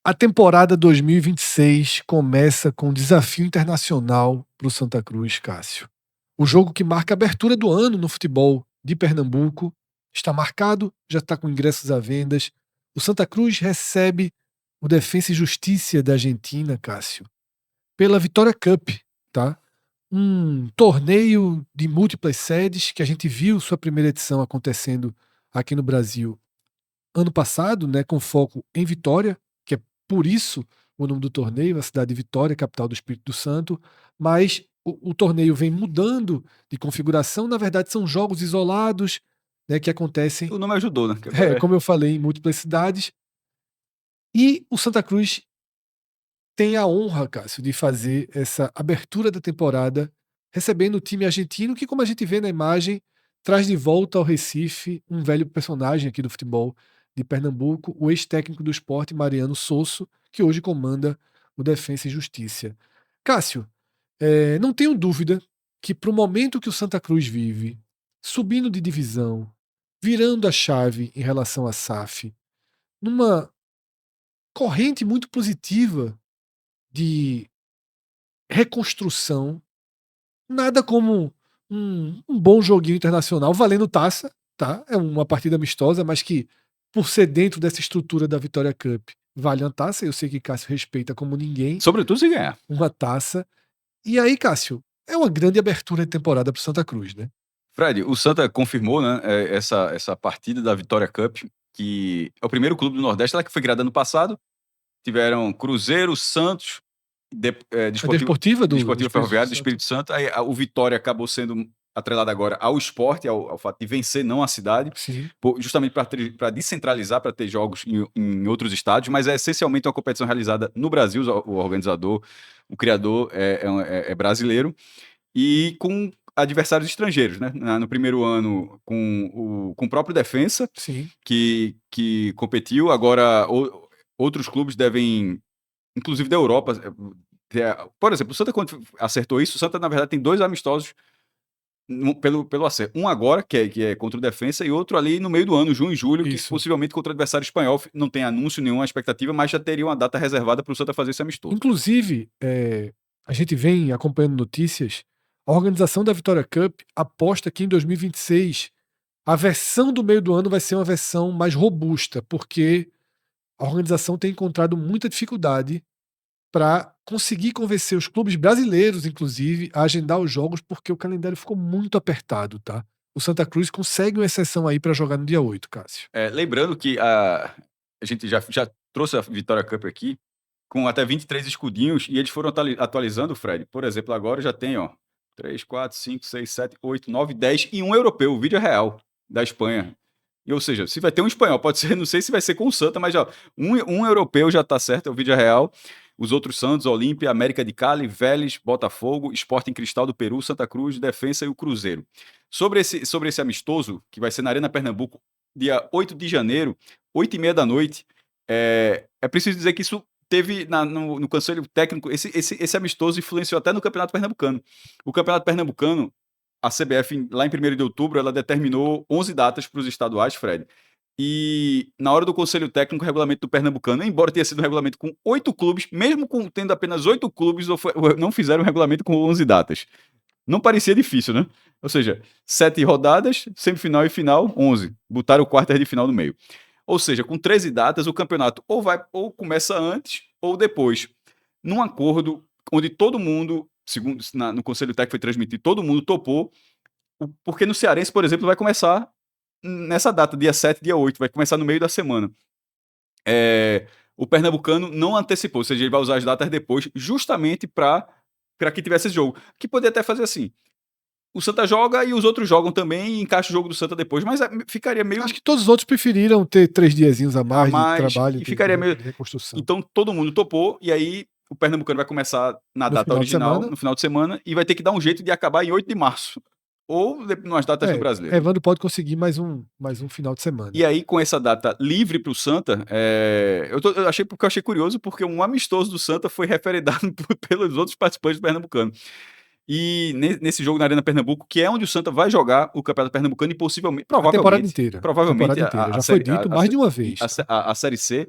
A temporada 2026 começa com um desafio internacional para o Santa Cruz, Cássio. O jogo que marca a abertura do ano no futebol de Pernambuco está marcado, já está com ingressos à vendas. O Santa Cruz recebe o Defensa e Justiça da Argentina, Cássio, pela Vitória Cup, tá? Um torneio de múltiplas sedes que a gente viu sua primeira edição acontecendo aqui no Brasil ano passado, né, com foco em Vitória, que é por isso o nome do torneio, a cidade de Vitória, capital do Espírito Santo, mas o torneio vem mudando de configuração, na verdade são jogos isolados, né, que acontecem, O nome ajudou, né? Que agora como eu falei, em múltiplas cidades, e o Santa Cruz tem a honra, Cássio, de fazer essa abertura da temporada recebendo o time argentino que, como a gente vê na imagem, traz de volta ao Recife um velho personagem aqui do futebol de Pernambuco, o ex-técnico do Sport, Mariano Sosso, que hoje comanda o Defensa e Justiça. Cássio, não tenho dúvida que para o momento que o Santa Cruz vive, subindo de divisão, virando a chave em relação à SAF, numa corrente muito positiva de reconstrução, nada como um bom joguinho internacional, valendo taça, tá? É uma partida amistosa, mas que, por ser dentro dessa estrutura da Vitória Cup, vale uma taça. Eu sei que Cássio respeita como ninguém sobretudo se ganhar. uma taça. E aí, Cássio, é uma grande abertura de temporada para o Santa Cruz, né? Fred, o Santa confirmou, né, essa partida da Vitória Cup, que é o primeiro clube do Nordeste, ela que foi criada ano passado. Tiveram Cruzeiro, Santos, A Desportiva do Desportiva Ferroviária do Espírito Espírito Santo. Aí o Vitória acabou sendo atrelado agora ao esporte, ao fato de vencer, não a cidade, Sim. justamente para descentralizar, para ter jogos em outros estádios, mas é essencialmente uma competição realizada no Brasil. O organizador, o criador é brasileiro, e com adversários estrangeiros, né? No primeiro ano com o próprio Defensa, Sim. que competiu. Agora outros clubes devem, inclusive da Europa, por exemplo, o Santa, quando acertou isso, o Santa na verdade tem 2 amistosos pelo acerto. Um agora, que é contra o Defensa, e outro ali no meio do ano, junho e julho, que Isso. possivelmente contra o adversário espanhol. Não tem anúncio, nenhuma expectativa, mas já teria uma data reservada para o Santa fazer esse amistoso. Inclusive, a gente vem acompanhando notícias, a organização da Vitória Cup aposta que em 2026 a versão do meio do ano vai ser uma versão mais robusta, porque a organização tem encontrado muita dificuldade para conseguir convencer os clubes brasileiros, inclusive, a agendar os jogos, porque o calendário ficou muito apertado, tá? O Santa Cruz consegue uma exceção aí para jogar no dia 8, Cássio. Lembrando que a gente já trouxe a Vitória Cup aqui, com até 23 escudinhos, e eles foram atualizando, Fred. Por exemplo, agora já tem, 3, 4, 5, 6, 7, 8, 9, 10 e um europeu, o Vídeo Real, da Espanha. E, ou seja, se vai ter um espanhol, pode ser, não sei se vai ser com o Santa, mas um europeu já está certo, é o Vídeo Real. Os outros Santos, Olímpia, América de Cali, Vélez, Botafogo, Sporting Cristal do Peru, Santa Cruz, Defensa e o Cruzeiro. Sobre esse amistoso, que vai ser na Arena Pernambuco, dia 8 de janeiro, 8h30 da noite, é preciso dizer que isso teve no Conselho Técnico, esse amistoso influenciou até no Campeonato Pernambucano. O Campeonato Pernambucano, a CBF, lá em 1º de outubro, ela determinou 11 datas para os estaduais, Fred. E na hora do Conselho Técnico, o regulamento do Pernambucano, embora tenha sido um regulamento com 8 clubes, mesmo tendo apenas 8 clubes, não fizeram um regulamento com 11 datas. Não parecia difícil, né? Ou seja, 7 rodadas, semifinal e final, 11. Botaram o quarto de final no meio. Ou seja, com 13 datas, o campeonato ou começa antes ou depois. Num acordo onde todo mundo, segundo no Conselho Técnico foi transmitido, todo mundo topou, porque no Cearense, por exemplo, vai começar nessa data, dia 7, dia 8, vai começar no meio da semana. O Pernambucano não antecipou, ou seja, ele vai usar as datas depois, justamente para que tivesse esse jogo. Que poderia até fazer assim: o Santa joga e os outros jogam também, e encaixa o jogo do Santa depois, mas ficaria meio... Acho que todos os outros preferiram ter 3 diazinhos a mais de trabalho, e ficaria meio... de reconstrução. Então todo mundo topou, e aí o Pernambucano vai começar na data original, no final de semana, e vai ter que dar um jeito de acabar em 8 de março. Ou nas datas do Brasileiro. Evandro pode conseguir mais um final de semana. E aí, com essa data livre para o Santa, eu achei curioso, porque um amistoso do Santa foi referendado pelos outros participantes do Pernambucano. E nesse jogo na Arena Pernambuco, que é onde o Santa vai jogar o Campeonato Pernambucano e possivelmente, a temporada inteira. provavelmente Já foi dito mais de uma vez. A Série C,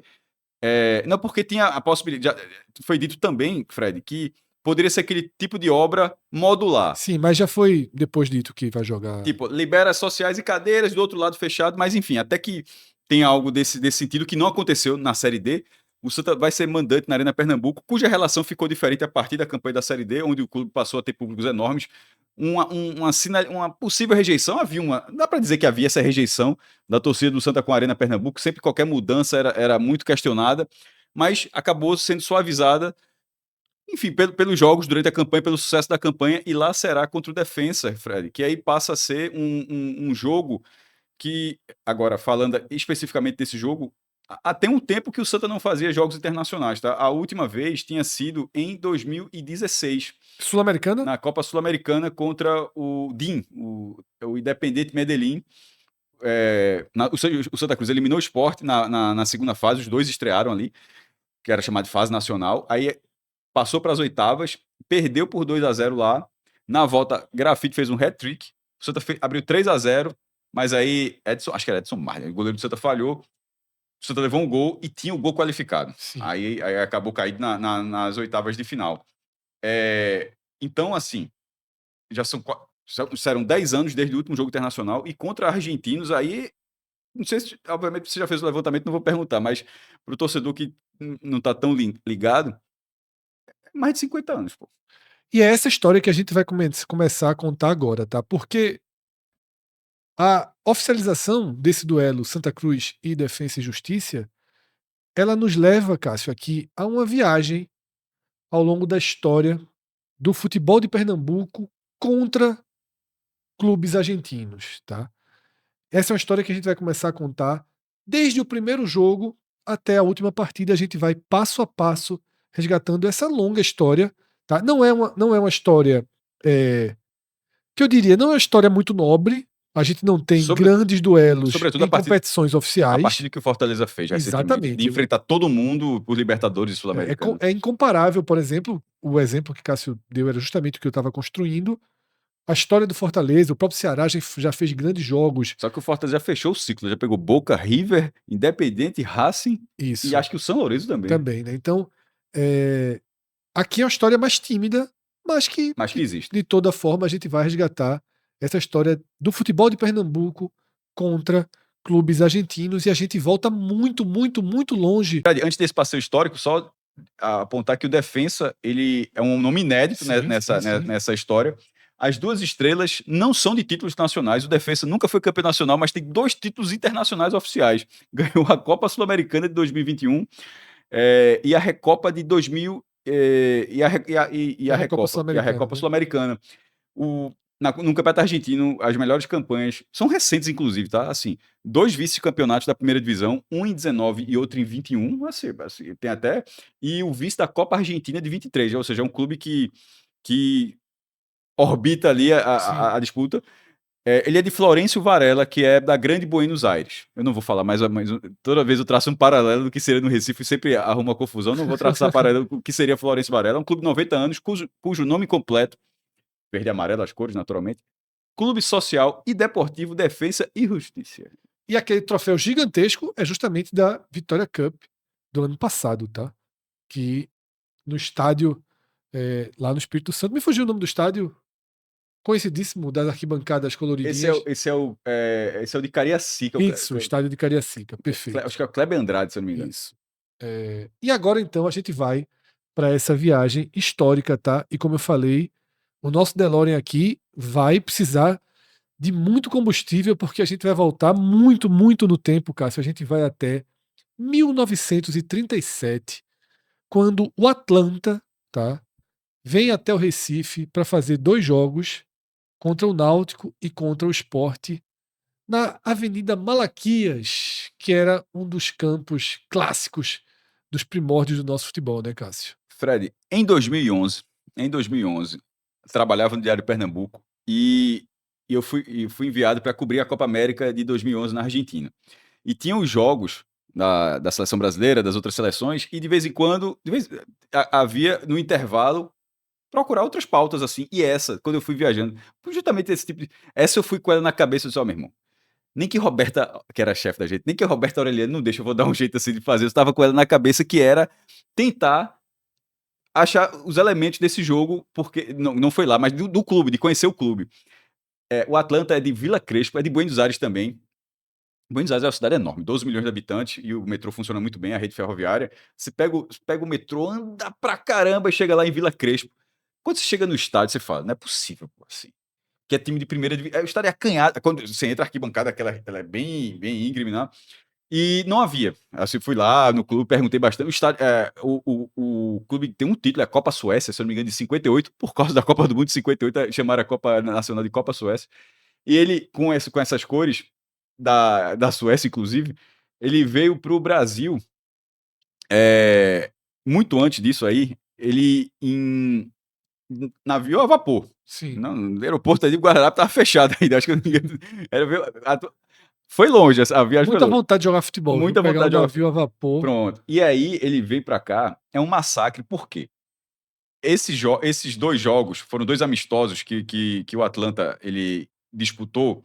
Não, porque tinha a possibilidade. Foi dito também, Fred, que poderia ser aquele tipo de obra modular. Sim, mas já foi depois dito que vai jogar. Tipo, libera sociais e cadeiras, do outro lado fechado, mas enfim, até que tem algo desse sentido que não aconteceu na Série D. O Santa vai ser mandante na Arena Pernambuco, cuja relação ficou diferente a partir da campanha da Série D, onde o clube passou a ter públicos enormes. Uma possível rejeição, dá para dizer que havia essa rejeição da torcida do Santa com a Arena Pernambuco, sempre qualquer mudança era muito questionada, mas acabou sendo suavizada, enfim, pelos jogos durante a campanha, pelo sucesso da campanha, e lá será contra o Defensa, Fred, que aí passa a ser um jogo que, agora, falando especificamente desse jogo, há tem um tempo que o Santa não fazia jogos internacionais, tá? A última vez tinha sido em 2016, Sul-Americana? na Copa Sul-Americana contra o DIM, o Independente Medellín. O Santa Cruz eliminou o Sport na segunda fase, os dois estrearam ali, que era chamado de fase nacional. Aí passou para as oitavas, perdeu por 2-0 lá. Na volta, Grafite fez um hat-trick. O Santa abriu 3-0, mas aí acho que era Edson Martins, o goleiro do Santa falhou. O Santa levou um gol e tinha o gol qualificado. Aí acabou caindo nas oitavas de final. Então, assim, serão 10 anos desde o último jogo internacional, e contra argentinos, aí, não sei se, obviamente, você já fez o levantamento, não vou perguntar, mas para o torcedor que não está tão ligado, mais de 50 anos, pô. E é essa história que a gente vai começar a contar agora, tá? Porque a oficialização desse duelo Santa Cruz e Defensa e Justiça, ela nos leva, Cássio, aqui a uma viagem ao longo da história do futebol de Pernambuco contra clubes argentinos, tá? Essa é uma história que a gente vai começar a contar desde o primeiro jogo até a última partida. A gente vai passo a passo resgatando essa longa história, tá? Não é uma história que eu diria, não é uma história muito nobre. A gente não tem grandes duelos Sobretudo em competições a oficiais. partir do que o Fortaleza fez recentemente, Exatamente. de enfrentar todo mundo por Libertadores e Sul-Americana. É incomparável, por exemplo, o exemplo que Cássio deu era justamente o que eu estava construindo. A história do Fortaleza, o próprio Ceará já fez grandes jogos. Só que o Fortaleza já fechou o ciclo, já pegou Boca, River, Independente, Racing, Isso. e acho que o São Lourenço também. Também, né? Então, aqui é uma história mais tímida, mas que existe. De toda forma, a gente vai resgatar essa história do futebol de Pernambuco contra clubes argentinos, e a gente volta muito, muito, muito longe. Antes desse passeio histórico, só apontar que o Defensa, ele é um nome inédito, né, nessa história. As duas estrelas não são de títulos nacionais. O Defensa nunca foi campeão nacional, mas tem 2 títulos internacionais oficiais. Ganhou a Copa Sul-Americana de 2021 e a Recopa de 2000 e a Recopa Sul-Americana. No Campeonato Argentino, as melhores campanhas são recentes, inclusive, tá? Assim, 2 vice-campeonatos da primeira divisão, um em 19 e outro em 21, assim, tem até, e o vice da Copa Argentina de 23, ou seja, é um clube que orbita ali a disputa. Ele é de Florencio Varela, que é da Grande Buenos Aires. Eu não vou falar mais, toda vez eu traço um paralelo do que seria no Recife, sempre arruma confusão, não vou traçar paralelo do que seria Florencio Varela. É um clube de 90 anos, cujo nome completo, verde e amarelo, as cores, naturalmente, Clube Social e Deportivo Defensa e Justiça. E aquele troféu gigantesco é justamente da Vitória Cup do ano passado, tá? Que no estádio, lá no Espírito Santo, me fugiu o nome do estádio, conhecidíssimo, das arquibancadas coloridinhas. Esse é o de Cariacica. Isso, o estádio de Cariacica, perfeito. Acho que é o Kleber Andrade, se eu não me engano. Isso. E agora, então, a gente vai para essa viagem histórica, tá? E como eu falei, o nosso DeLorean aqui vai precisar de muito combustível, porque a gente vai voltar muito, muito no tempo, Cássio. A gente vai até 1937, quando o Atlanta, tá, vem até o Recife para fazer 2 jogos contra o Náutico e contra o Sport na Avenida Malaquias, que era um dos campos clássicos dos primórdios do nosso futebol, né, Cássio? Fred, em 2011, trabalhava no Diário Pernambuco e eu fui enviado para cobrir a Copa América de 2011 na Argentina. E tinha os jogos da seleção brasileira, das outras seleções, e de vez em quando havia, no intervalo, procurar outras pautas assim. E essa, quando eu fui viajando, justamente esse tipo de. Essa eu fui com ela na cabeça do meu irmão. Nem que Roberta, que era a chefe da gente, nem que a Roberta Aureliano não deixa, eu vou dar um jeito assim de fazer. Eu estava com ela na cabeça que era tentar achar os elementos desse jogo, porque não foi lá, mas do clube, de conhecer o clube. O Atlanta é de Vila Crespo, é de Buenos Aires também. Buenos Aires é uma cidade enorme, 12 milhões de habitantes, e o metrô funciona muito bem, a rede ferroviária. Você pega o metrô, anda pra caramba e chega lá em Vila Crespo. Quando você chega no estádio, você fala, não é possível, pô, assim. Que é time de primeira divisão. O estádio é acanhado. Quando você entra a arquibancada, ela é bem, bem íngreme, né? E não havia. Assim, fui lá no clube, perguntei bastante. O estádio, o clube tem um título, é a Copa Suécia, se eu não me engano, de 58, por causa da Copa do Mundo de 58, chamaram a Copa Nacional de Copa Suécia. E ele, com essas cores, da Suécia, inclusive, ele veio para o Brasil muito antes disso aí, ele em navio a vapor. Sim. No aeroporto ali, o Guararapes estava fechado ainda. Acho que foi longe, a viagem foi Muita longe. vontade de jogar futebol, viu? Muita Pegar um vontade de jogar. navio a vapor. Pronto. E aí ele veio para cá, é um massacre, por quê? Esses 2 jogos foram 2 amistosos que o Atlanta ele disputou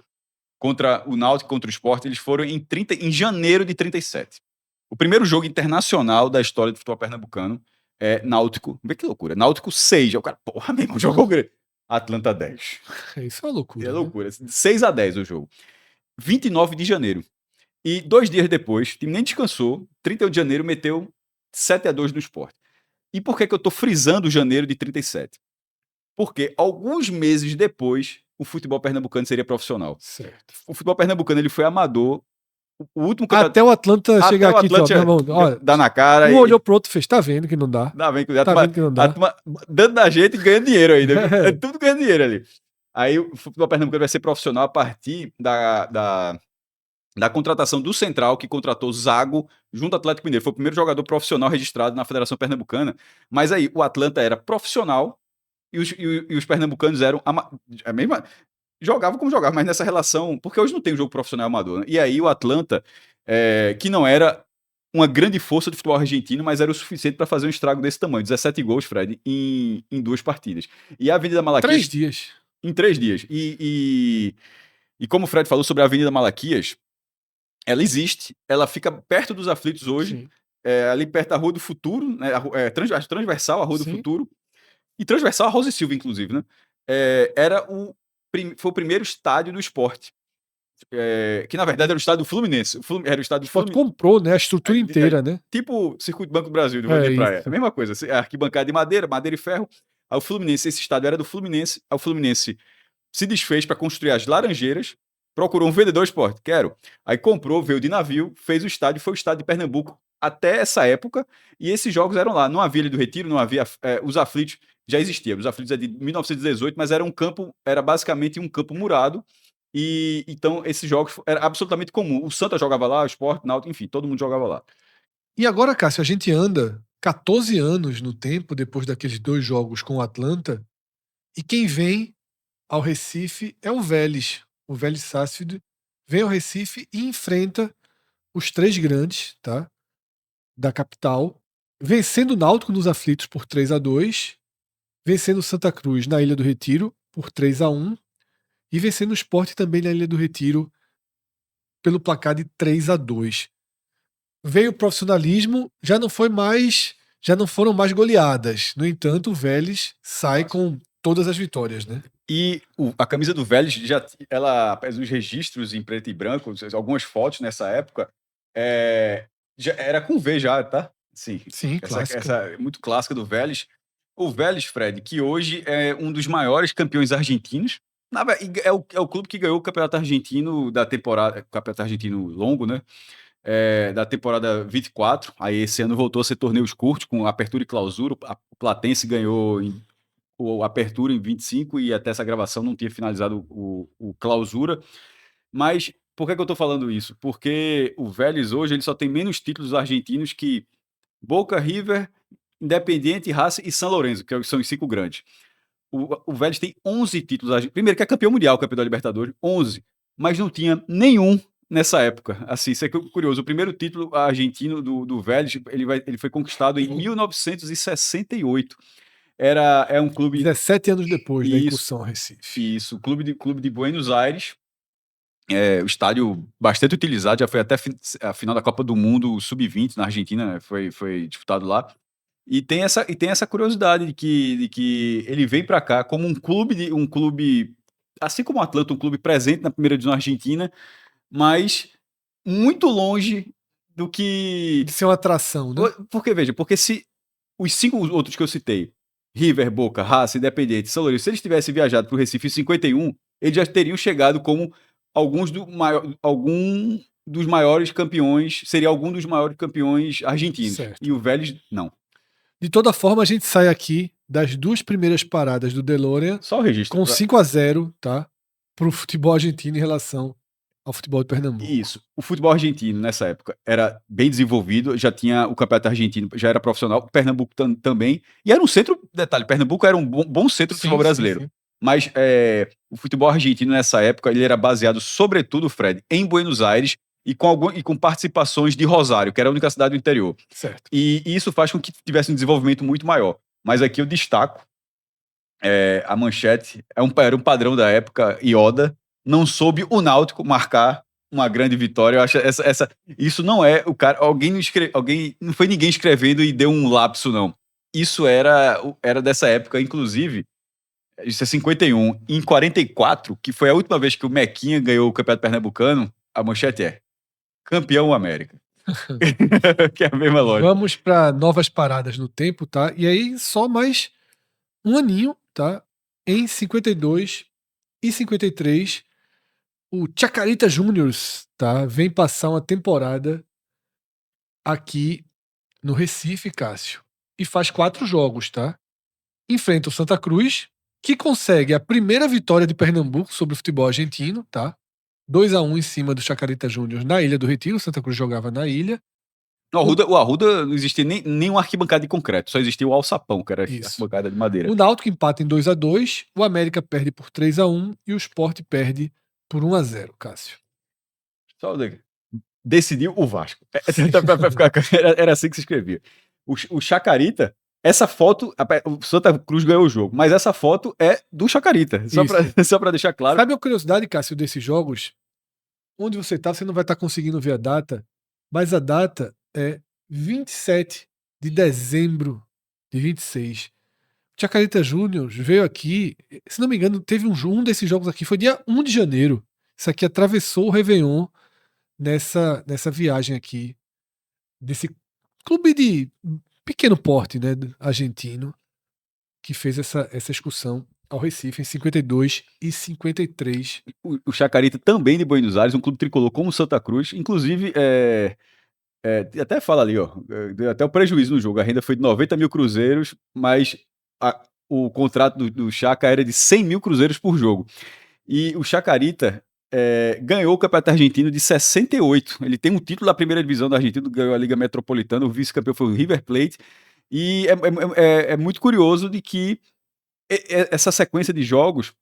contra o Náutico, contra o Sport, eles foram em janeiro de 37. O primeiro jogo internacional da história do futebol pernambucano é Náutico. Vê que loucura. Náutico 6. O cara, porra, meu irmão, jogou grande. Atlanta 10. Isso é uma loucura. É Né? loucura. 6-10 o jogo. 29 de janeiro. E 2 dias depois, o time nem descansou. 31 de janeiro meteu 7-2 no Sport. E por que eu tô frisando janeiro de 37? Porque alguns meses depois, o futebol pernambucano seria profissional. Certo. O futebol pernambucano ele foi amador. O último Até o Atlanta chegar aqui e falar, meu irmão, olha, dá na cara. um olhou pro outro e fez, tá vendo que não dá. Tá vendo que não dá. Dando da gente e ganhando dinheiro ainda. É tudo ganhando dinheiro ali. Aí o futebol pernambucano vai ser profissional a partir da contratação do Central, que contratou Zago junto ao Atlético Mineiro. Foi o primeiro jogador profissional registrado na Federação Pernambucana. Mas aí o Atlanta era profissional e os pernambucanos eram a mesma. Jogavam como jogavam, mas nessa relação. Porque hoje não tem um jogo profissional amador. Né? E aí o Atlanta, que não era uma grande força do futebol argentino, mas era o suficiente para fazer um estrago desse tamanho. 17 gols, Fred, em 2 partidas. E a Avenida Malaquias. 3 dias. Em 3 dias. E como o Fred falou sobre a Avenida Malaquias, ela existe, ela fica perto dos aflitos hoje, ali perto da Rua do Futuro, né, transversal à Rua do Futuro, e transversal à Rosa e Silva, inclusive, né? Foi o primeiro estádio do esporte. Que na verdade era o estádio do Fluminense. Era o estádio do Fluminense. Comprou, né? A estrutura inteira, né? Tipo o Circuito Banco do Brasil, do Vôlei de Praia. A mesma coisa. A arquibancada de madeira e ferro. Aí o Fluminense, esse estádio era do Fluminense. Aí o Fluminense se desfez para construir as Laranjeiras, procurou um vendedor de esporte, quero. Aí comprou, veio de navio, fez o estádio, foi o estádio de Pernambuco até essa época, e esses jogos eram lá. Não havia Ilha do Retiro, não havia os aflitos, já existia. Os aflitos é de 1918, mas era basicamente um campo murado, e então esses jogos era absolutamente comum. O Santa jogava lá, o Sport, Náutico, enfim, todo mundo jogava lá. E agora, Cássio, a gente anda 14 anos no tempo depois daqueles 2 jogos com o Atlanta, e quem vem ao Recife é o Vélez. O Vélez Sarsfield vem ao Recife e enfrenta os 3 grandes, tá? Da capital, vencendo o Náutico nos aflitos por 3-2, vencendo o Santa Cruz na Ilha do Retiro por 3-1 e vencendo o Sport também na Ilha do Retiro pelo placar de 3-2. Veio o profissionalismo, já não foram mais goleadas. No entanto, o Vélez sai com todas as vitórias, né? E a camisa do Vélez, ela, os registros em preto e branco, algumas fotos nessa época, já era com V já, tá? Sim, clássica. Essa é muito clássica do Vélez. O Vélez, Fred, que hoje é um dos maiores campeões argentinos, é o clube que ganhou o campeonato argentino da temporada, campeonato argentino longo, né? Da temporada 24. Aí esse ano voltou a ser torneios curtos, com apertura e clausura. O Platense ganhou o apertura em 25 e até essa gravação não tinha finalizado o clausura. Mas por que eu estou falando isso? Porque o Vélez hoje ele só tem menos títulos argentinos que Boca, River, Independiente, Racing e São Lourenço, que são os 5 grandes. O Vélez tem 11 títulos. Primeiro que é campeão mundial, campeão da Libertadores, 11. Mas não tinha nenhum nessa época. Assim, isso é curioso. O primeiro título argentino do Vélez, ele foi conquistado em 1968. É um clube... 17 anos depois da incursão ao Recife. Isso, clube de Buenos Aires. o estádio bastante utilizado, já foi até a final da Copa do Mundo Sub-20 na Argentina, né, foi disputado lá. E tem essa curiosidade de que ele vem para cá como um clube, assim como o Atlanta, um clube presente na primeira divisão argentina, mas muito longe do que... De ser uma atração, né? Porque, veja, porque se os 5 outros que eu citei, River, Boca, Racing, Independiente, São Lourenço, se eles tivessem viajado para o Recife em 51, eles já teriam chegado como algum dos maiores campeões, seria algum dos maiores campeões argentinos. Certo. E o Vélez, não. De toda forma, a gente sai aqui das 2 primeiras paradas do DeLorean Só o registro. com 5-0, tá? Pro futebol argentino em relação ao futebol de Pernambuco. Isso. O futebol argentino, nessa época, era bem desenvolvido, já tinha o campeonato argentino, já era profissional, Pernambuco também. E era um centro, detalhe, Pernambuco era um bom centro do futebol brasileiro. Sim. Mas o futebol argentino, nessa época, ele era baseado, sobretudo, Fred, em Buenos Aires e com participações de Rosário, que era a única cidade do interior. Certo. E isso faz com que tivesse um desenvolvimento muito maior. Mas aqui eu destaco a Manchete, era um padrão da época, Ioda, não soube o Náutico marcar uma grande vitória. Eu acho isso não é o cara, não foi ninguém escrevendo e deu um lapso, não. Isso era dessa época, inclusive, isso é 51. Em 44, que foi a última vez que o Mequinha ganhou o Campeonato Pernambucano, a Manchete é campeão América. Que é a mesma lógica. Vamos para novas paradas no tempo, tá? E aí só mais um aninho, tá? Em 52 e 53, o Chacarita Juniors, tá? Vem passar uma temporada aqui no Recife, Cássio, e faz 4 jogos, tá? Enfrenta o Santa Cruz, que consegue a primeira vitória de Pernambuco sobre o futebol argentino, tá? 2-1 em cima do Chacarita Juniors na Ilha do Retiro. O Santa Cruz jogava na ilha. O Arruda não existia nem uma arquibancada de concreto, só existia o alçapão, que era a arquibancada de madeira. O Náutico empata em 2-2, o América perde por 3-1 e o Sport perde por 1-0, Cássio. Só decidiu o Vasco. Era assim que se escrevia. O Chacarita, essa foto, o Santa Cruz ganhou o jogo, mas essa foto é do Chacarita, só pra deixar claro. Sabe a curiosidade, Cássio, desses jogos? Onde você tá, você não vai estar conseguindo ver a data, mas a data é 27 de dezembro de 26. O Chacarita Júnior veio aqui, se não me engano, teve um desses jogos aqui, foi dia 1 de janeiro. Isso aqui atravessou o Réveillon nessa viagem aqui, desse clube de pequeno porte, né, argentino, que fez essa excursão ao Recife em 52 e 53. O Chacarita também de Buenos Aires, um clube tricolor como o Santa Cruz, inclusive até fala ali, ó, deu até o prejuízo no jogo, a renda foi de 90 mil cruzeiros, mas o contrato do Chaca era de 100 mil cruzeiros por jogo. E o Chacarita ganhou o Campeonato Argentino de 68. Ele tem um título da primeira divisão da Argentina, ganhou a Liga Metropolitana, o vice-campeão foi o River Plate. E é muito curioso de que essa sequência de jogos,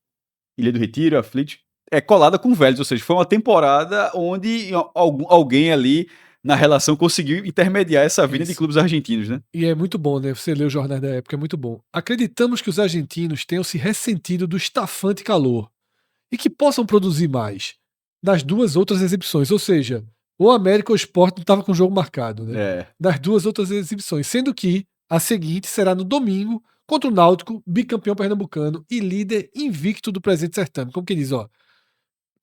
Ilha do Retiro, Aflitos, é colada com o Vélez, ou seja, foi uma temporada onde alguém ali na relação conseguiu intermediar essa vida de clubes argentinos, né? E é muito bom, né? Você lê os jornais da época, é muito bom. Acreditamos que os argentinos tenham se ressentido do estafante calor e que possam produzir mais nas 2 outras exibições, ou seja, o América ou o Sport não estava com o jogo marcado, né? Das 2 outras exibições, sendo que a seguinte será no domingo contra o Náutico, bicampeão pernambucano e líder invicto do presente certame. Como que diz, ó,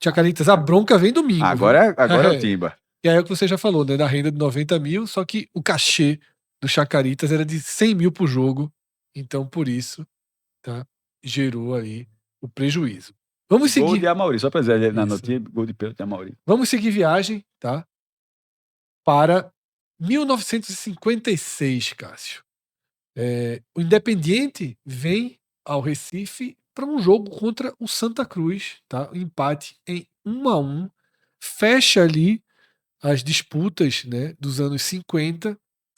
Chacaritas, a bronca vem domingo. Agora é o Timba. E aí é o que você já falou, né? Da renda de 90 mil, só que o cachê do Chacaritas era de 100 mil por jogo. Então, por isso, tá? Gerou aí o prejuízo. Vamos seguir. Gol de Amaury, só pra dizer na notinha, gol de pênalti de Amaury. Vamos seguir viagem, tá? Para 1956, Cássio. O Independiente vem ao Recife para um jogo contra o Santa Cruz, tá? Um empate em 1-1. Fecha ali as disputas, né, dos anos 50,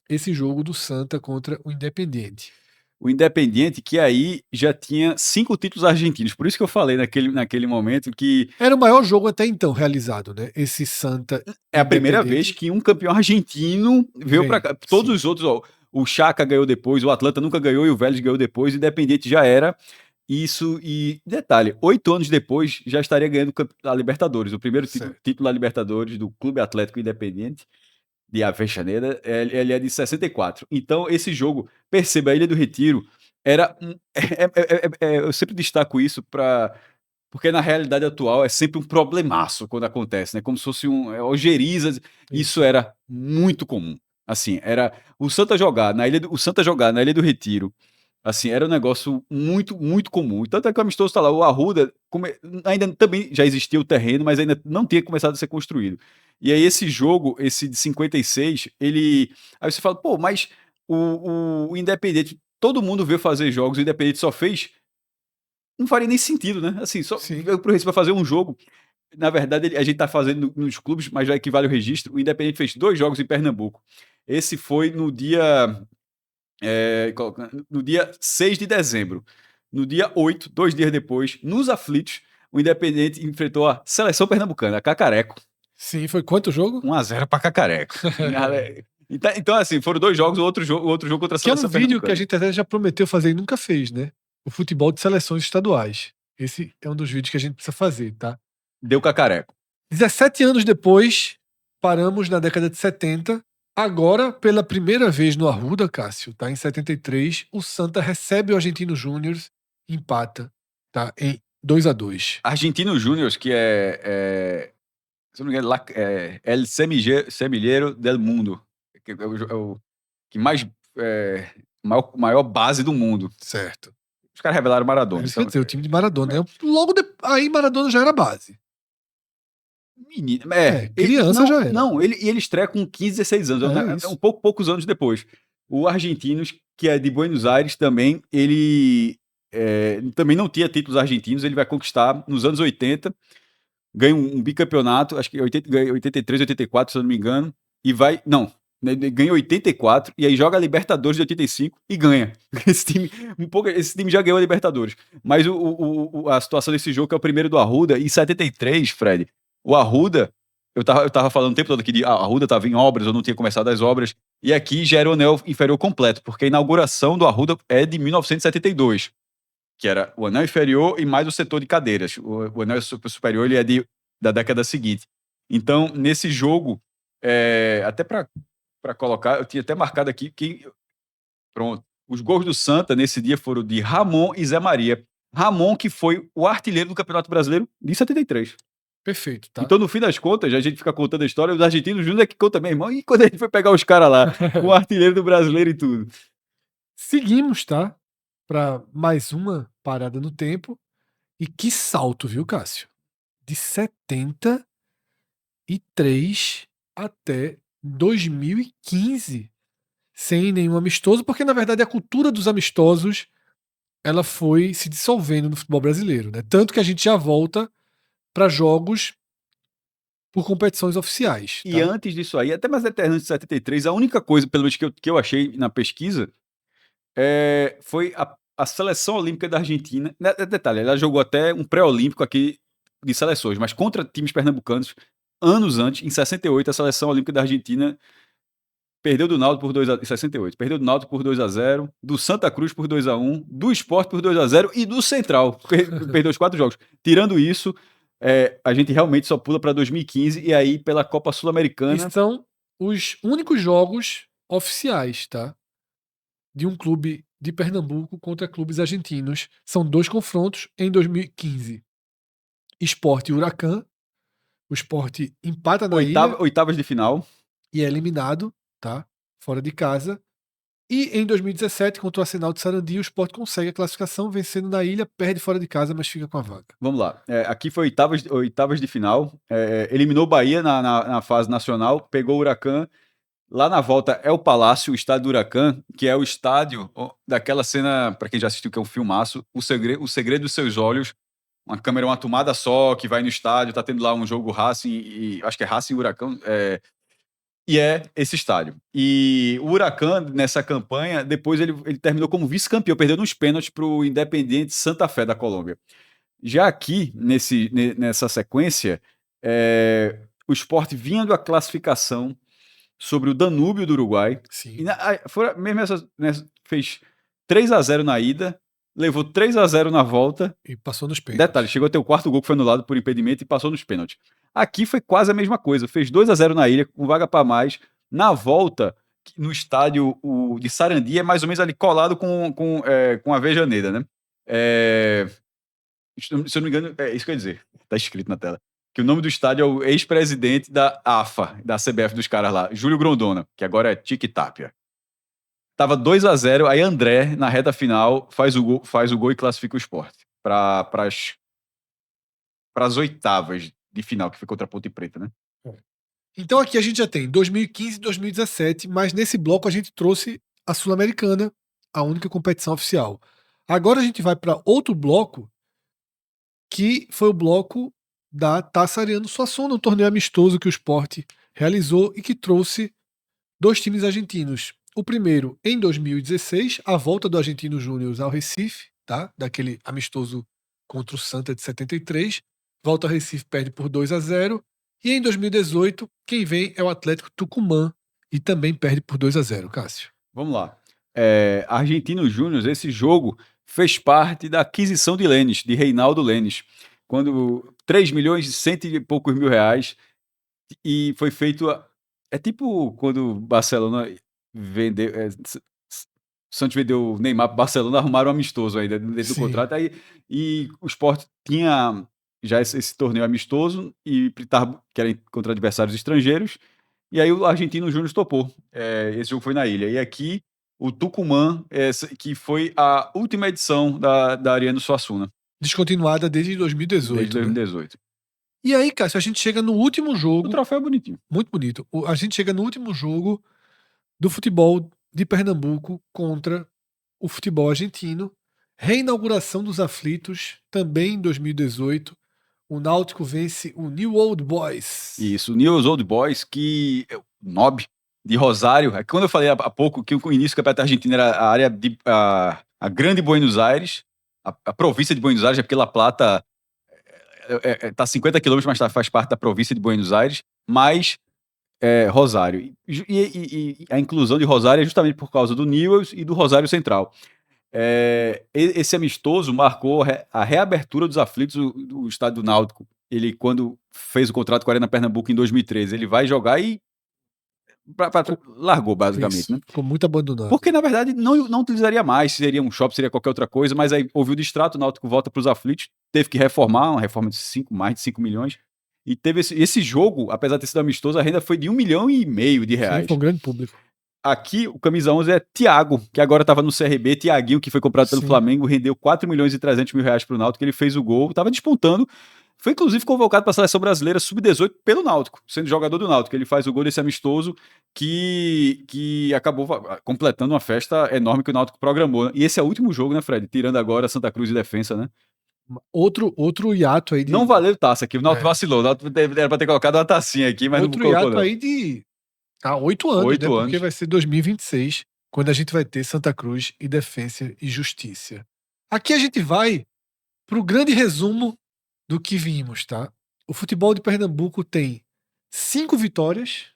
esse jogo do Santa contra o Independiente. O Independiente, que aí já tinha 5 títulos argentinos, por isso que eu falei naquele momento que... Era o maior jogo até então realizado, né? Esse Santa... É a primeira vez que um campeão argentino veio para cá. Todos os outros, ó, o Chaca ganhou depois, o Atlanta nunca ganhou e o Vélez ganhou depois, o Independiente já era. Isso, e detalhe, 8 anos depois já estaria ganhando a Libertadores, o primeiro Certo. título da Libertadores do Clube Atlético Independiente de Avellaneda, ele é de 64. Então, esse jogo, perceba, a Ilha do Retiro era eu sempre destaco isso porque na realidade atual é sempre um problemaço quando acontece, né? Como se fosse ojeriza. Isso Isso. era muito comum. Assim, era o Santa jogar na Ilha do Retiro. Assim, era um negócio muito, muito comum. Tanto é que o amistoso tá lá, o Arruda ainda também já existia o terreno, mas ainda não tinha começado a ser construído. E aí esse jogo, esse de 56, ele. Aí você fala, pô, mas o Independente, todo mundo veio fazer jogos, o Independente só fez. Não faria nem sentido, né? Assim, só Sim. veio pro Recife pra fazer um jogo. Na verdade, a gente tá fazendo nos clubes, mas já equivale o registro. O Independente fez 2 jogos em Pernambuco. Esse foi no dia 6 de dezembro. No dia 8, 2 dias depois, nos aflitos, o Independente enfrentou a seleção pernambucana, a Cacareco. Sim, foi quanto o jogo? 1-0 para Cacareco. Então, assim, foram 2 jogos, o outro jogo contra a Que é um seleção vídeo que a pernambucana. gente até já prometeu fazer e nunca fez, né? O futebol de seleções estaduais. Esse é um dos vídeos que a gente precisa fazer, tá? Deu Cacareco. 17 anos depois, paramos na década de 70. Agora, pela primeira vez no Arruda, Cássio, tá? Em 73, o Santa recebe o Argentino Júnior, empata, tá? Em 2-2. Argentino Júnior, que se eu não me engano, El Semillero del Mundo, que é o que mais maior base do mundo. Certo. Os caras revelaram É Maradona. isso que eu ia Então, dizer, o time de Maradona. Logo aí, Maradona já era base. menino, Criança já era. não, ele estreia com 15, 16 anos, É é isso. poucos anos depois. O Argentinos, que é de Buenos Aires também, ele também não tinha títulos argentinos, ele vai conquistar nos anos 80, ganha um bicampeonato, acho que 83, 84, se eu não me engano, e vai, não, né, ganha 84, e aí joga a Libertadores de 85 e ganha. Esse time já ganhou a Libertadores. Mas a situação desse jogo, que é o primeiro do Arruda, em 73, Fred, o Arruda, eu tava falando o tempo todo que a Arruda estava em obras, ou não tinha começado as obras, e aqui já era o anel inferior completo, porque a inauguração do Arruda é de 1972, que era o anel inferior e mais o setor de cadeiras. O anel superior ele é da década seguinte. Então, nesse jogo, até para colocar, eu tinha até marcado aqui que, pronto, os gols do Santa nesse dia foram de Ramon e Zé Maria. Ramon, que foi o artilheiro do Campeonato Brasileiro de 73. Perfeito, tá? Então, no fim das contas, a gente fica contando a história, os argentinos juntos é que conta mesmo. E quando a gente foi pegar os caras lá, com o artilheiro do brasileiro e tudo. Seguimos, tá? Para mais uma parada no tempo. E que salto, viu, Cássio? De 73 até 2015, sem nenhum amistoso, porque na verdade a cultura dos amistosos ela foi se dissolvendo no futebol brasileiro, né? Tanto que a gente já volta para jogos por competições oficiais, E tá? antes disso aí, até mais até antes de 73, a única coisa, pelo menos que eu achei na pesquisa, foi a seleção olímpica da Argentina. Detalhe, ela jogou até um pré-olímpico aqui de seleções, mas contra times pernambucanos, anos antes, em 68, a seleção olímpica da Argentina perdeu do Náutico por 2-0, em 68, perdeu do Náutico por 2-0, do Santa Cruz por 2-1, do Sport por 2-0 e do Central, perdeu os 4 jogos. Tirando isso, a gente realmente só pula para 2015 e aí pela Copa E Sul-Americana. são os únicos jogos oficiais, tá? De um clube de Pernambuco contra clubes argentinos. São 2 confrontos em 2015. Sport e Huracan. O Sport empata na ilha Oitavas de final. e é eliminado, tá? Fora de casa. E em 2017, contra o Arsenal de Sarandi, o Sport consegue a classificação, vencendo na ilha, perde fora de casa, mas fica com a vaga. Vamos lá. Aqui foi oitavas de final. Eliminou o Bahia na fase nacional, pegou o Huracan. Lá na volta é o Palácio, o estádio do Huracan, que é o estádio daquela cena, para quem já assistiu, que é um filmaço, o Segredo dos Seus Olhos. Uma câmera, uma tomada só, que vai no estádio, tá tendo lá um jogo Racing, e acho que é Racing e Huracan, e é esse estádio. E o Huracan, nessa campanha, depois ele terminou como vice-campeão, perdendo uns pênaltis para o Independiente Santa Fé da Colômbia. Já aqui, nessa sequência, o Sport vinha da classificação sobre o Danúbio do Uruguai. Sim. E mesmo fez 3-0 na ida, levou 3-0 na volta. E passou nos pênaltis. Detalhe, chegou a ter o quarto gol que foi anulado por impedimento e passou nos pênaltis. Aqui foi quase a mesma coisa. Fez 2-0 na ilha, com vaga para mais. Na volta, no estádio de Sarandi, é mais ou menos ali colado com a Vejaneda, né? Se eu não me engano, é isso que eu ia dizer. Tá escrito na tela. Que o nome do estádio é o ex-presidente da AFA, da CBF dos caras lá, Júlio Grondona, que agora é Tique Tapia. Tava 2-0, aí André, na reta final, faz o gol e classifica o Sport para as oitavas de final, que foi contra a Ponte Preta, né? Então aqui a gente já tem 2015 e 2017, mas nesse bloco a gente trouxe a Sul-Americana, a única competição oficial. Agora a gente vai para outro bloco, que foi o bloco da Taça Ariano Suassuna, um torneio amistoso que o Sport realizou e que trouxe 2 times argentinos. O primeiro, em 2016, a volta do Argentino Júnior ao Recife, tá? Daquele amistoso contra o Santa de 73. Volta ao Recife, perde por 2-0. E em 2018, quem vem é o Atlético Tucumã e também perde por 2-0, Cássio. Vamos lá. Argentino Júnior, esse jogo fez parte da aquisição de Lênis, de Reinaldo Lênis, quando 3 milhões e cento e poucos mil reais, e foi feito. É tipo quando o Barcelona vendeu. Santos vendeu o Neymar para o Barcelona, arrumaram um amistoso ainda dentro do contrato. Aí, e o Sport tinha já esse torneio amistoso, que era contra adversários estrangeiros. E aí o Argentino Júnior topou. Esse jogo foi na ilha. E aqui o Tucumã, que foi a última edição da Ariano Suassuna. Descontinuada desde 2018. Desde 2018. Né? E aí, Cássio, a gente chega no último jogo. O troféu é bonitinho. Muito bonito. A gente chega no último jogo do futebol de Pernambuco contra o futebol argentino. Reinauguração dos aflitos, também em 2018. O Náutico vence o New Old Boys. Isso, o New Old Boys, que NOB, de Rosário. Quando eu falei há pouco que o início do Campeonato Argentino era a área de a Grande Buenos Aires, a província de Buenos Aires, é porque La Plata está a 50 quilômetros, mas faz parte da província de Buenos Aires, mas Rosário. E a inclusão de Rosário é justamente por causa do Newell's e do Rosário Central. Esse amistoso marcou a reabertura dos aflitos do estádio do Náutico. Ele, quando fez o contrato com a Arena Pernambuco em 2013, ele vai jogar e largou, basicamente. Isso, né? Ficou muito abandonado. Porque, na verdade, não utilizaria mais. Seria um shopping, seria qualquer outra coisa, mas aí houve o distrato, o Náutico volta para os aflitos, teve que reformar, uma reforma de mais de 5 milhões. E teve esse jogo, apesar de ter sido amistoso, a renda foi de 1,5 milhão de reais. Sim, foi um grande público. Aqui, o camisa 11 é Thiago, que agora estava no CRB. Thiaguinho, que foi comprado pelo Flamengo, rendeu 4 milhões e 300 mil reais para o Náutico. Ele fez o gol, estava despontando. Foi, inclusive, convocado para a Seleção Brasileira Sub-18 pelo Náutico, sendo jogador do Náutico. Ele faz o gol desse amistoso que acabou completando uma festa enorme que o Náutico programou. E esse é o último jogo, né, Fred? Tirando agora Santa Cruz e Defensa, né? Outro hiato aí de... Não valeu taça aqui, o Náutico vacilou. O Náutico era para ter colocado uma tacinha aqui, mas outro não colocou, hiato não. aí de 8 anos, 8 né? anos. Porque vai ser 2026, quando a gente vai ter Santa Cruz e Defensa e Justiça. Aqui a gente vai para o grande resumo do que vimos, tá? O futebol de Pernambuco tem 5 vitórias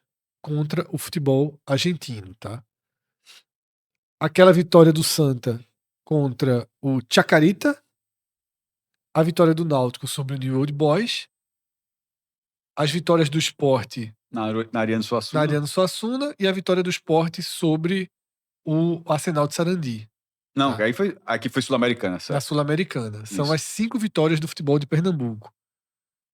contra o futebol argentino, tá? Aquela vitória do Santa contra o Chacarita, a vitória do Náutico sobre o New Old Boys, as vitórias do Sport na Ariano Suassuna e a vitória do Sport sobre o Arsenal de Sarandi. Não, aqui foi Sul-Americana. Na Sul-Americana. São as 5 vitórias do futebol de Pernambuco.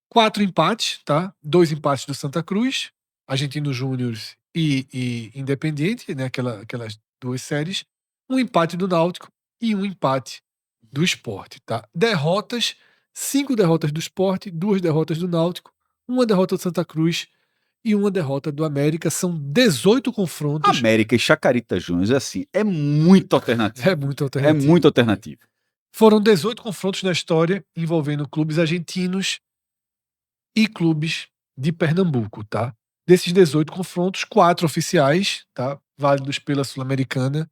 4 empates, tá? 2 empates do Santa Cruz, Argentino Júnior e Independiente, né? Aquelas 2 séries. 1 empate do Náutico e 1 empate do Sport, tá? Derrotas, 5 derrotas do Sport, 2 derrotas do Náutico, 1 derrota do Santa Cruz e 1 derrota do América. São 18 confrontos. América e Chacarita Júnior, assim, é muito alternativo. É muito alternativo. É muito alternativo. Foram 18 confrontos na história envolvendo clubes argentinos e clubes de Pernambuco, tá? Desses 18 confrontos, 4 oficiais, tá? Válidos pela Sul-Americana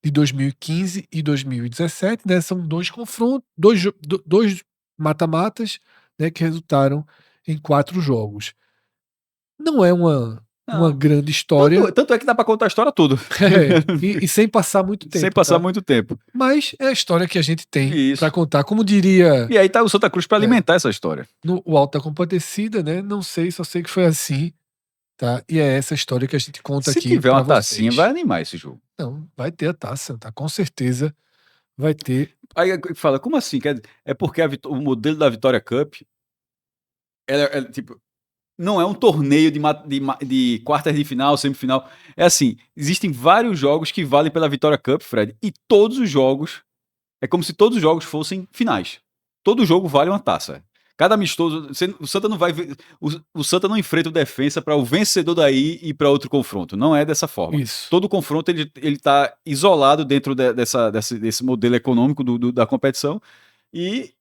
de 2015 e 2017, né? São 2 confrontos, 2 mata-matas, né? Que resultaram em 4 jogos. Não é uma uma grande história. Tanto é que dá pra contar a história toda. E sem passar muito tempo. Sem passar tá? muito tempo. Mas é a história que a gente tem Isso. pra contar. Como diria E aí tá o Santa Cruz pra alimentar essa história. no o Alto da Compadecida, né? Não sei, só sei que foi assim. Tá? E é essa história que a gente conta Se aqui tiver pra uma tacinha, vocês. vai animar esse jogo. Não, vai ter a taça, tá? Com certeza vai ter. Aí fala, como assim? É porque o modelo da Vitória Cup tipo, não é um torneio de quartas de final, semifinal. É assim, existem vários jogos que valem pela Vitória Cup, Fred, e todos os jogos, é como se todos os jogos fossem finais. Todo jogo vale uma taça. Cada amistoso, o Santa não vai o Santa não enfrenta o Defensa para o vencedor daí ir para outro confronto. Não é dessa forma. Isso. Todo confronto ele tá isolado dentro desse modelo econômico da competição e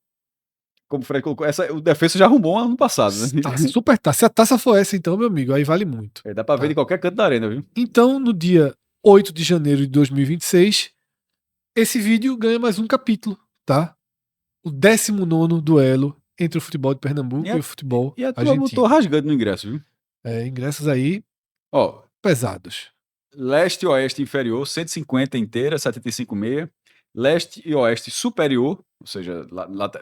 como o Fred colocou, o Defensa já arrumou ano passado, né? Taça, super taça. Se a taça for essa, então, meu amigo, aí vale muito. Dá pra ver de qualquer canto da arena, viu? Então, no dia 8 de janeiro de 2026, esse vídeo ganha mais um capítulo, tá? O 19º duelo entre o futebol de Pernambuco e o futebol E a turma botou argentino. rasgando no ingresso, viu? Ingressos aí Ó, pesados. leste e oeste inferior, 150 inteira, 75,6. Leste e oeste superior, ou seja,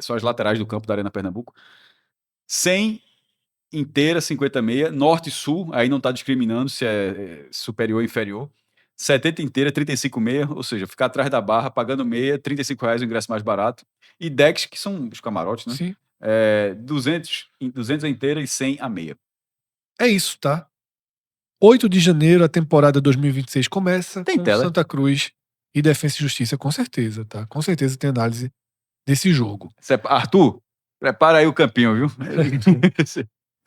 são as laterais do campo da Arena Pernambuco, 100 inteira, 50,6. Norte e sul, aí não tá discriminando se é superior ou inferior. 70 inteira, 35,6, ou seja, ficar atrás da barra, pagando meia, R$ 35 o ingresso mais barato. E decks, que são os camarotes, né? Sim. 200 a inteira e 100 a meia. É isso, tá? 8 de janeiro, a temporada 2026 começa Tem com tela. Santa Cruz e Defensa e Justiça, com certeza, tá? Com certeza tem análise desse jogo. Arthur, prepara aí o campinho, viu?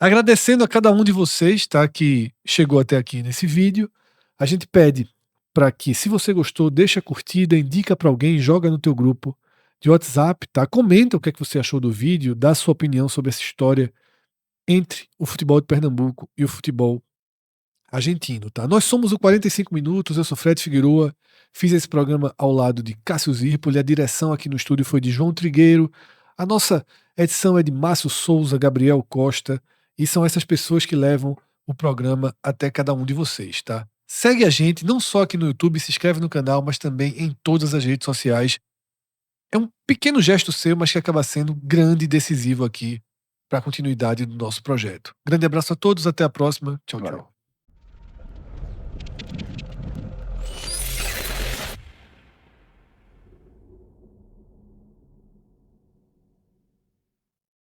Agradecendo a cada um de vocês, tá? Que chegou até aqui nesse vídeo. A gente pede para que, se você gostou, deixa a curtida, indica para alguém, joga no teu grupo de WhatsApp, tá? Comenta o que é que você achou do vídeo, dá sua opinião sobre essa história entre o futebol de Pernambuco e o futebol argentino, tá? Nós somos o 45 Minutos, eu sou Fred Figueroa, fiz esse programa ao lado de Cássio Zirpoli, a direção aqui no estúdio foi de João Trigueiro, a nossa edição é de Márcio Souza, Gabriel Costa, e são essas pessoas que levam o programa até cada um de vocês, tá? Segue a gente, não só aqui no YouTube, se inscreve no canal, mas também em todas as redes sociais. É um pequeno gesto seu, mas que acaba sendo grande e decisivo aqui para a continuidade do nosso projeto. Grande abraço a todos, até a próxima. Tchau, tchau.